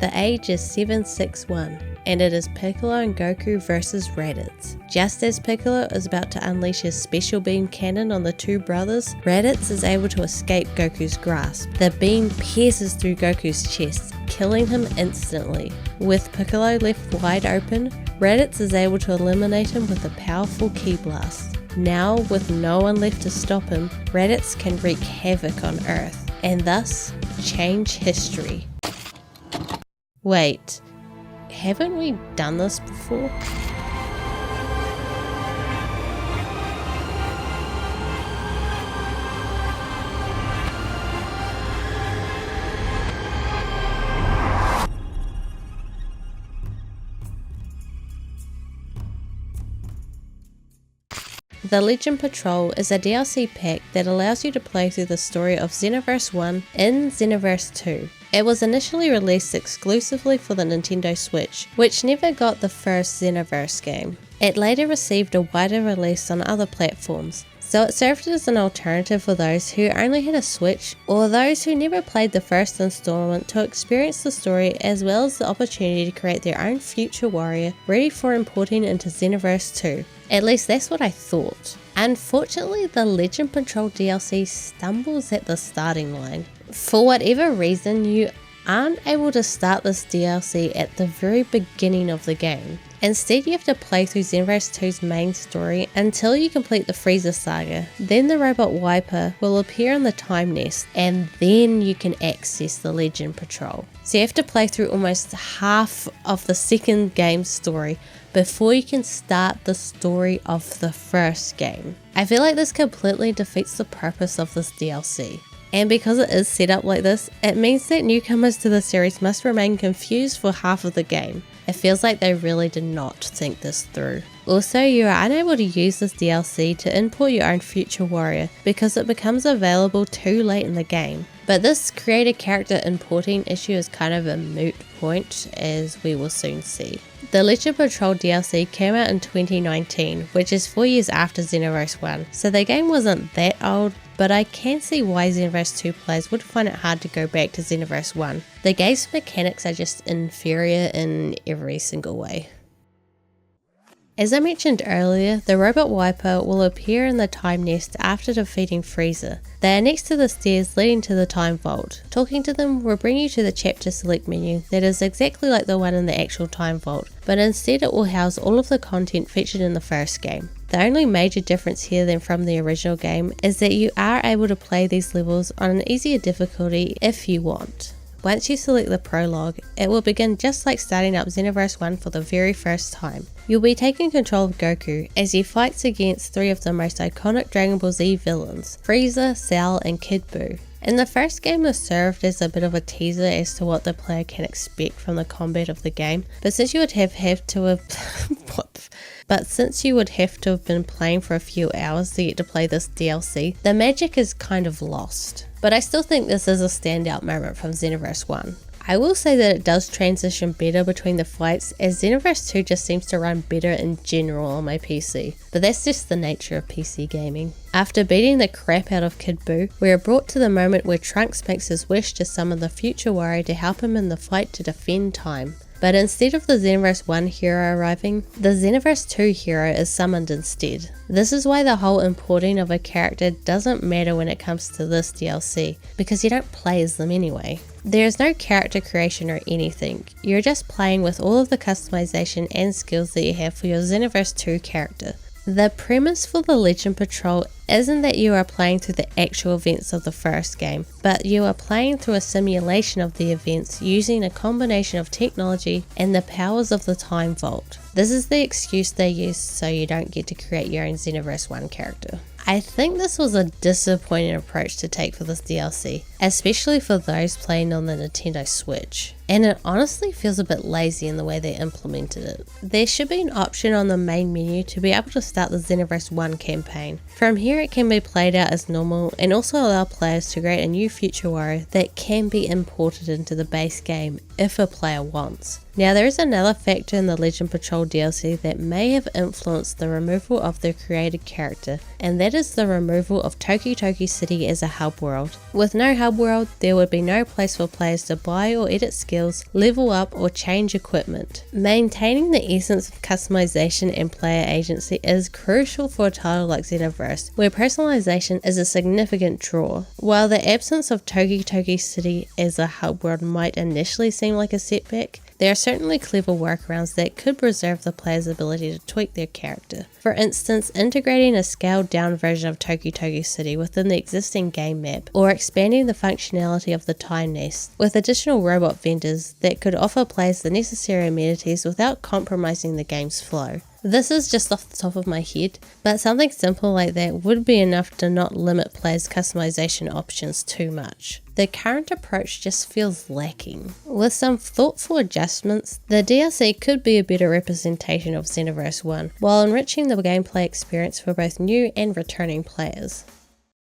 The age is 761, and it is Piccolo and Goku versus Raditz. Just as Piccolo is about to unleash his special beam cannon on the two brothers, Raditz is able to escape Goku's grasp. The beam pierces through Goku's chest, killing him instantly. With Piccolo left wide open, Raditz is able to eliminate him with a powerful ki blast. Now, with no one left to stop him, Raditz can wreak havoc on Earth, and thus change history. Wait, haven't we done this before? The Legend Patrol is a DLC pack that allows you to play through the story of Xenoverse 1 in Xenoverse 2. It was initially released exclusively for the Nintendo Switch, which never got the first Xenoverse game. It later received a wider release on other platforms, so it served as an alternative for those who only had a Switch or those who never played the first installment to experience the story, as well as the opportunity to create their own future warrior ready for importing into Xenoverse 2. At least that's what I thought. Unfortunately, the Legend Patrol DLC stumbles at the starting line. For whatever reason, you aren't able to start this DLC at the very beginning of the game. Instead, you have to play through Xenoverse 2's main story until you complete the Frieza saga. Then the robot Wiper will appear in the Time Nest, and then you can access the Legend Patrol. So you have to play through almost half of the second game's story before you can start the story of the first game. I feel like this completely defeats the purpose of this DLC. And because it is set up like this, it means that newcomers to the series must remain confused for half of the game. It feels like they really did not think this through. Also, you are unable to use this DLC to import your own future warrior because it becomes available too late in the game. But this create a character importing issue is kind of a moot point, as we will soon see. The Legend Patrol DLC came out in 2019, which is 4 years after Xenoverse 1, so the game wasn't that old, but I can see why Xenoverse 2 players would find it hard to go back to Xenoverse 1. The game's mechanics are just inferior in every single way. As I mentioned earlier, the robot Wiper will appear in the Time Nest after defeating Frieza. They are next to the stairs leading to the Time Vault. Talking to them will bring you to the chapter select menu that is exactly like the one in the actual Time Vault, but instead it will house all of the content featured in the first game. The only major difference here than from the original game is that you are able to play these levels on an easier difficulty if you want. Once you select the prologue, it will begin just like starting up Xenoverse 1 for the very first time. You'll be taking control of Goku as he fights against three of the most iconic Dragon Ball Z villains, Frieza, Cell, and Kid Buu. In the first game, this served as a bit of a teaser as to what the player can expect from the combat of the game, but since you would have been playing for a few hours to get to play this DLC, the magic is kind of lost. But I still think this is a standout moment from Xenoverse 1. I will say that it does transition better between the fights, as Xenoverse 2 just seems to run better in general on my PC, but that's just the nature of PC gaming. After beating the crap out of Kid Buu, we are brought to the moment where Trunks makes his wish to summon the future warrior to help him in the fight to defend time. But instead of the Xenoverse 1 hero arriving, the Xenoverse 2 hero is summoned instead. This is why the whole importing of a character doesn't matter when it comes to this DLC, because you don't play as them anyway. There is no character creation or anything, you're just playing with all of the customization and skills that you have for your Xenoverse 2 character. The premise for the Legend Patrol isn't that you are playing through the actual events of the first game, but you are playing through a simulation of the events using a combination of technology and the powers of the Time Vault. This is the excuse they use so you don't get to create your own Xenoverse 1 character. I think this was a disappointing approach to take for this DLC, especially for those playing on the Nintendo Switch. And it honestly feels a bit lazy in the way they implemented it. There should be an option on the main menu to be able to start the Xenoverse 1 campaign. From here it can be played out as normal and also allow players to create a new future warrior that can be imported into the base game if a player wants. Now there is another factor in the Legend Patrol DLC that may have influenced the removal of the created character, and that is the removal of Toki Toki City as a hub world. With no hub hub world, there would be no place for players to buy or edit skills, level up or change equipment. Maintaining the essence of customization and player agency is crucial for a title like Xenoverse, where personalization is a significant draw. While the absence of Toki Toki City as a hub world might initially seem like a setback, there are certainly clever workarounds that could preserve the player's ability to tweak their character. For instance, integrating a scaled down version of Toki Toki City within the existing game map, or expanding the functionality of the Time Nest with additional robot vendors that could offer players the necessary amenities without compromising the game's flow. This is just off the top of my head, but something simple like that would be enough to not limit players' customization options too much. The current approach just feels lacking. With some thoughtful adjustments, the DLC could be a better representation of Xenoverse 1, while enriching the gameplay experience for both new and returning players.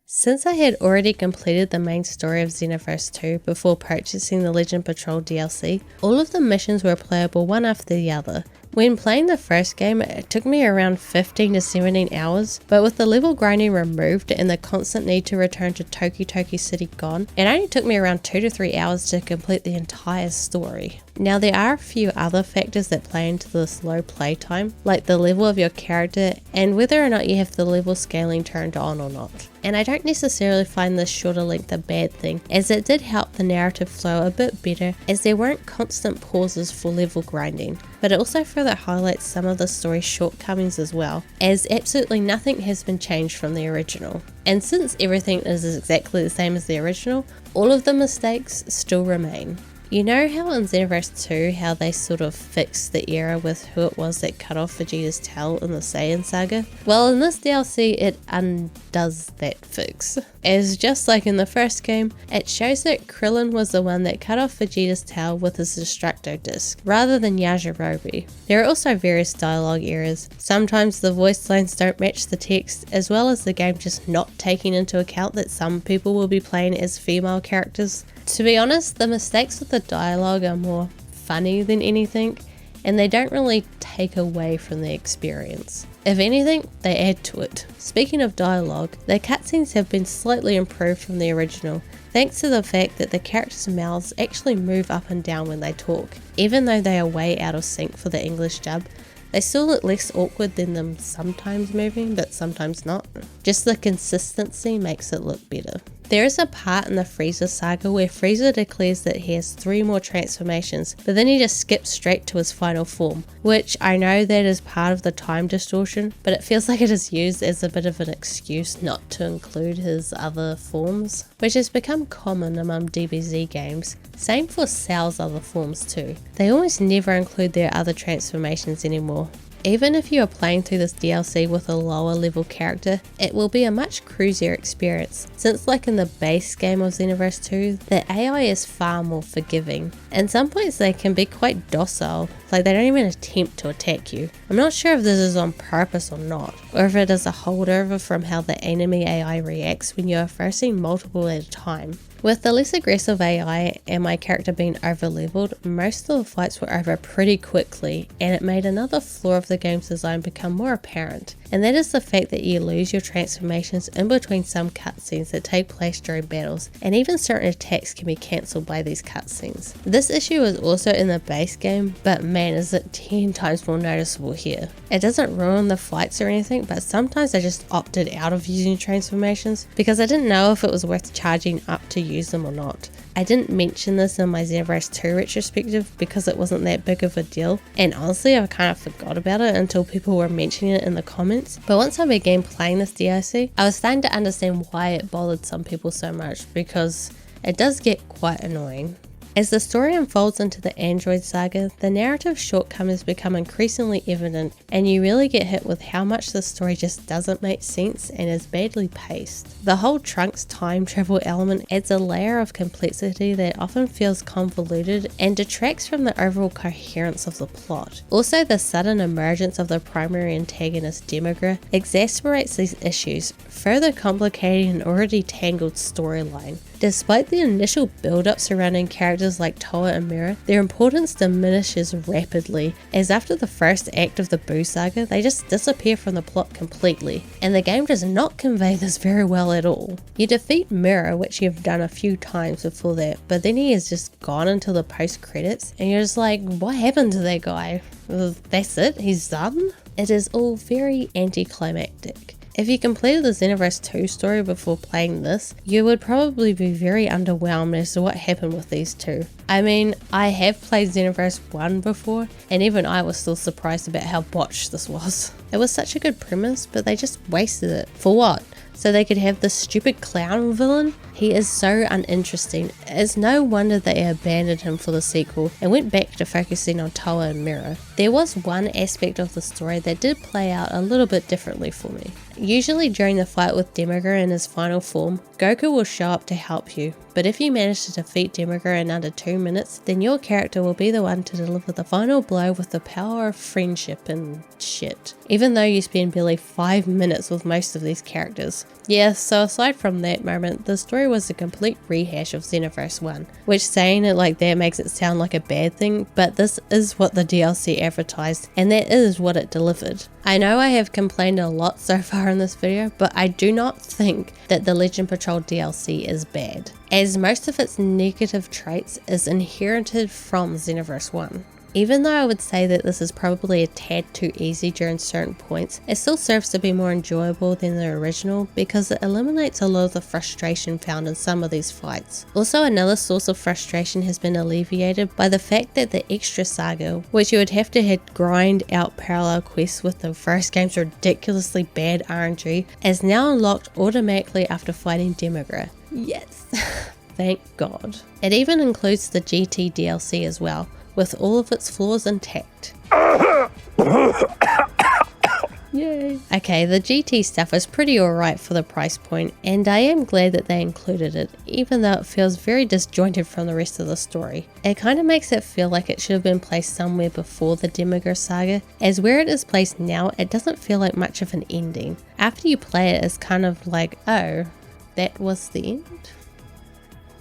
Since I had already completed the main story of Xenoverse 2 before purchasing the Legend Patrol DLC, all of the missions were playable one after the other. When playing the first game, it took me around 15 to 17 hours, but with the level grinding removed and the constant need to return to Toki Toki City gone, it only took me around 2 to 3 hours to complete the entire story. Now there are a few other factors that play into the slow playtime, like the level of your character and whether or not you have the level scaling turned on or not. And I don't necessarily find this shorter length a bad thing, as it did help the narrative flow a bit better as there weren't constant pauses for level grinding, but it also further highlights some of the story's shortcomings as well, as absolutely nothing has been changed from the original. And since everything is exactly the same as the original, all of the mistakes still remain. You know how in Xenoverse 2 how they sort of fixed the error with who it was that cut off Vegeta's tail in the Saiyan saga? Well, in this DLC it undoes that fix. As just like in the first game, it shows that Krillin was the one that cut off Vegeta's tail with his Destructo Disc, rather than Yajirobe. There are also various dialogue errors. Sometimes the voice lines don't match the text, as well as the game just not taking into account that some people will be playing as female characters. To be honest, the mistakes with the dialogue are more funny than anything, and they don't really take away from the experience. If anything, they add to it. Speaking of dialogue, the cutscenes have been slightly improved from the original, thanks to the fact that the characters' mouths actually move up and down when they talk. Even though they are way out of sync for the English dub, they still look less awkward than them sometimes moving, but sometimes not. Just the consistency makes it look better. There is a part in the Frieza saga where Frieza declares that he has 3 more transformations, but then he just skips straight to his final form, which I know that is part of the time distortion, but it feels like it is used as a bit of an excuse not to include his other forms, which has become common among DBZ games. Same for Cell's other forms too. They almost never include their other transformations anymore. Even if you are playing through this DLC with a lower level character, it will be a much cruisier experience, since like in the base game of Xenoverse 2, the AI is far more forgiving. At some points they can be quite docile, like they don't even attempt to attack you. I'm not sure if this is on purpose or not, or if it is a holdover from how the enemy AI reacts when you are facing multiple at a time. With the less aggressive AI and my character being over-leveled, most of the fights were over pretty quickly, and it made another flaw of the game's design become more apparent, and that is the fact that you lose your transformations in between some cutscenes that take place during battles, and even certain attacks can be cancelled by these cutscenes. This issue is also in the base game, but man is it 10 times more noticeable here. It doesn't ruin the fights or anything, but sometimes I just opted out of using transformations because I didn't know if it was worth charging up to use them or not. I didn't mention this in my Xenoverse 2 retrospective because it wasn't that big of a deal, and honestly I kind of forgot about it until people were mentioning it in the comments, but once I began playing this DLC, I was starting to understand why it bothered some people so much, because it does get quite annoying. As the story unfolds into the Android saga, the narrative shortcomings become increasingly evident, and you really get hit with how much the story just doesn't make sense and is badly paced. The whole Trunks time travel element adds a layer of complexity that often feels convoluted and detracts from the overall coherence of the plot. Also, the sudden emergence of the primary antagonist Demigra exacerbates these issues, further complicating an already tangled storyline. Despite the initial build-up surrounding characters like Toa and Mira, their importance diminishes rapidly, as after the first act of the Boo saga, they just disappear from the plot completely, and the game does not convey this very well at all. You defeat Mira, which you've done a few times before that, but then he is just gone until the post-credits, and you're just like, what happened to that guy? That's it? He's done? It is all very anticlimactic. If you completed the Xenoverse 2 story before playing this, you would probably be very underwhelmed as to what happened with these two. I mean, I have played Xenoverse 1 before, and even I was still surprised about how botched this was. It was such a good premise, but they just wasted it. For what? So they could have this stupid clown villain? He is so uninteresting. It's no wonder they abandoned him for the sequel and went back to focusing on Toa and Mira. There was one aspect of the story that did play out a little bit differently for me. Usually during the fight with Demigra in his final form, Goku will show up to help you, but if you manage to defeat Demigra in under 2 minutes, then your character will be the one to deliver the final blow with the power of friendship and shit. Even though you spend barely 5 minutes with most of these characters. Yeah, so aside from that moment, the story was a complete rehash of Xenoverse 1, which saying it like that makes it sound like a bad thing, but this is what the DLC advertised, and that is what it delivered. I know I have complained a lot so far in this video, but I do not think that the Legend Patrol DLC is bad, as most of its negative traits is inherited from Xenoverse 1. Even though I would say that this is probably a tad too easy during certain points, it still serves to be more enjoyable than the original because it eliminates a lot of the frustration found in some of these fights. Also, another source of frustration has been alleviated by the fact that the extra saga, which you would have to grind out parallel quests with the first game's ridiculously bad RNG, is now unlocked automatically after fighting Demigra. Yes! Thank God. It even includes the GT DLC as well, with all of its flaws intact. Yay. Okay, the GT stuff is pretty alright for the price point, and I am glad that they included it, even though it feels very disjointed from the rest of the story. It kind of makes it feel like it should have been placed somewhere before the Demigra saga, as where it is placed now, it doesn't feel like much of an ending. After you play it, it's kind of like, oh, that was the end?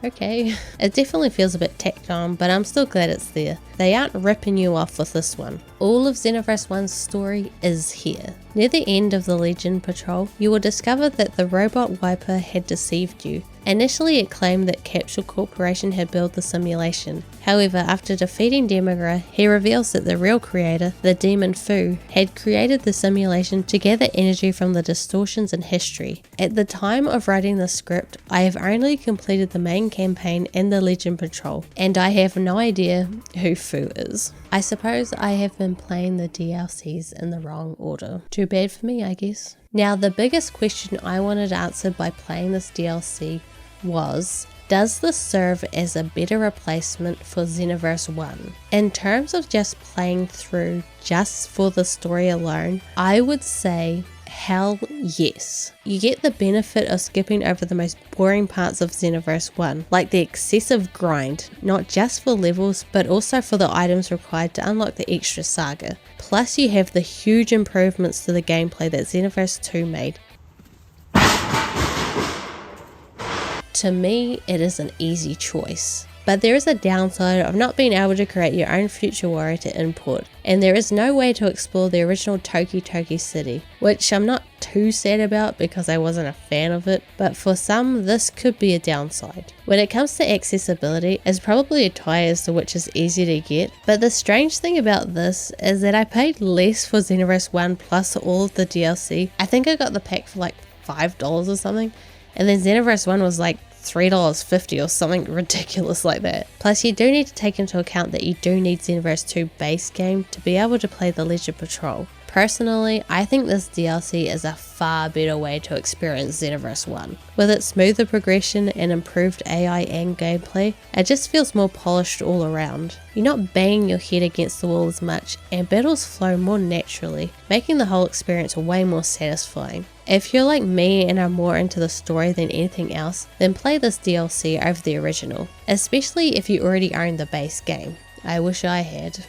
Okay. It definitely feels a bit tacked on, but I'm still glad it's there. They aren't ripping you off with this one. All of Xenoverse 1's story is here. Near the end of the Legend Patrol, you will discover that the robot wiper had deceived you. Initially it claimed that Capsule Corporation had built the simulation. However, after defeating Demigra, he reveals that the real creator, the Demon Fu, had created the simulation to gather energy from the distortions in history. At the time of writing the script, I have only completed the main campaign and the Legend Patrol, and I have no idea who Fu is. I suppose I have been playing the DLCs in the wrong order. Too bad for me, I guess. Now, the biggest question I wanted answered by playing this DLC was, does this serve as a better replacement for Xenoverse 1? In terms of just playing through just for the story alone, I would say hell yes. You get the benefit of skipping over the most boring parts of Xenoverse 1, like the excessive grind, not just for levels but also for the items required to unlock the extra saga. Plus you have the huge improvements to the gameplay that Xenoverse 2 made. To me, it is an easy choice. But there is a downside of not being able to create your own future warrior to import, and there is no way to explore the original Toki Toki city, which I'm not too sad about because I wasn't a fan of it, but for some this could be a downside. When it comes to accessibility, it's probably a tie as to which is easy to get, but the strange thing about this is that I paid less for Xenoverse 1 plus all of the DLC. I think I got the pack for like $5 or something, and then Xenoverse 1 was like $3.50 or something ridiculous like that. Plus you do need to take into account that you do need Xenoverse 2 base game to be able to play the Legend Patrol. Personally, I think this DLC is a far better way to experience Xenoverse 1. With its smoother progression and improved AI and gameplay, it just feels more polished all around. You're not banging your head against the wall as much, and battles flow more naturally, making the whole experience way more satisfying. If you're like me and are more into the story than anything else, then play this DLC over the original, especially if you already own the base game. I wish I had.